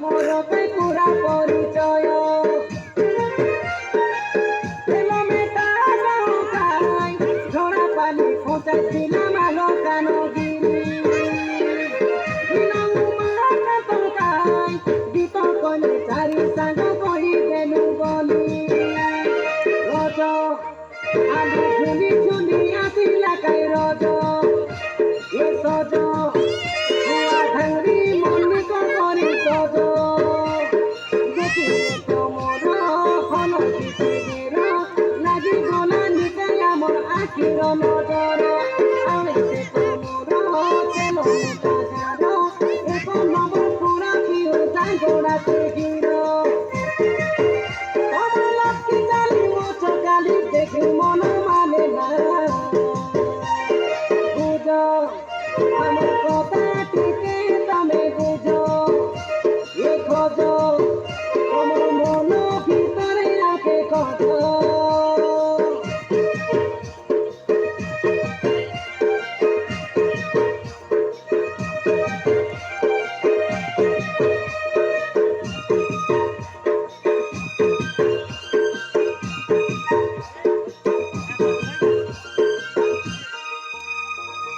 মোর কই পুরা পরিচয় এলোমেটা নৌকায় ঝরা পানি খোঁচাইছিলাম আলো কানো গিরি বিতর্কনে চারি সাঙ্গ করি বেনু বলি রজ আলু ঝুলি ঝুলি আসিলা কাই রজ এ সজ হুয়া ধাঙ্গি মনি করি সজ দেখিলে তোমর হল পৃথিবীর লাগি গলা নিতে আমার আখির নজর আইছে তোমর তেল টাকার এখন নব পুরা পিও গোড়াতে